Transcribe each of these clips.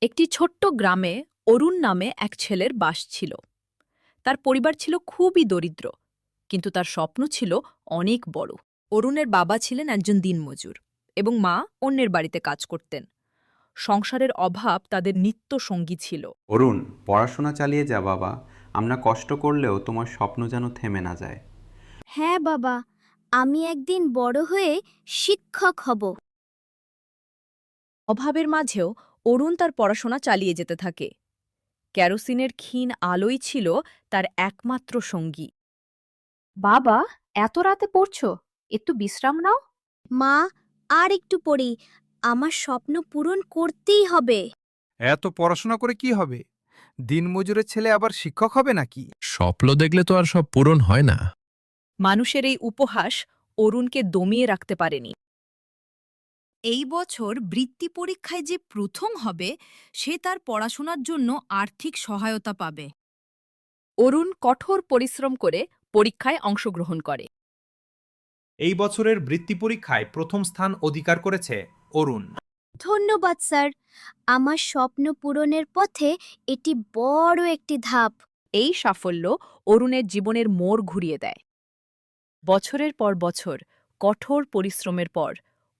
একটি ছোট্ট গ্রামে অরুণ নামে এক ছেলের বাস ছিল। তার পরিবার ছিল খুবই দরিদ্র, কিন্তু তার স্বপ্ন ছিল অনেক বড়। অরুণের বাবা ছিলেন একজন দিনমজুর এবং মা অন্যের বাড়িতে কাজ করতেন। সংসারের অভাব তাদের নিত্য সঙ্গী ছিল। অরুণ, পড়াশোনা চালিয়ে যা বাবা। আমরা কষ্ট করলেও তোমার স্বপ্ন যেন থেমে না যায়। হ্যাঁ বাবা, আমি একদিন বড় হয়ে শিক্ষক হব। অভাবের মাঝেও অরুণ তার পড়াশোনা চালিয়ে যেতে থাকে। কেরোসিনের ক্ষীণ আলোই ছিল তার একমাত্র সঙ্গী। বাবা, এত রাতে পড়ছো? একটু বিশ্রাম নাও। মা, আর একটু পড়ি, আমার স্বপ্ন পূরণ করতেই হবে। এত পড়াশোনা করে কি হবে? দিনমজুরের ছেলে আবার শিক্ষক হবে নাকি? স্বপ্ন দেখলে তো আর সব পূরণ হয় না। মানুষের এই উপহাস অরুণকে দমিয়ে রাখতে পারেনি। এই বছর বৃত্তি পরীক্ষায় যে প্রথম হবে, সে তার পড়াশোনার জন্য আর্থিক সহায়তা পাবে। অরুণ কঠোর পরিশ্রম করে পরীক্ষায় অংশগ্রহণ করে। এই বছরের বৃত্তি পরীক্ষায় প্রথম স্থান অধিকার করেছে অরুণ। ধন্যবাদ স্যার, আমার স্বপ্ন পূরণের পথে এটি বড় একটি ধাপ। এই সাফল্য অরুণের জীবনের মোড় ঘুরিয়ে দেয়। বছরের পর বছর কঠোর পরিশ্রমের পর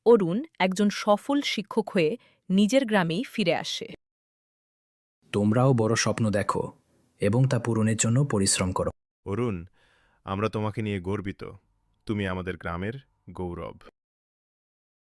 অরুণ একজন সফল শিক্ষক হয়ে নিজের গ্রামেই ফিরে আসে। তোমরাও বড় স্বপ্ন দেখো এবং তা পূরণের জন্য পরিশ্রম করো। অরুণ, আমরা তোমাকে নিয়ে গর্বিত। তুমি আমাদের গ্রামের গৌরব।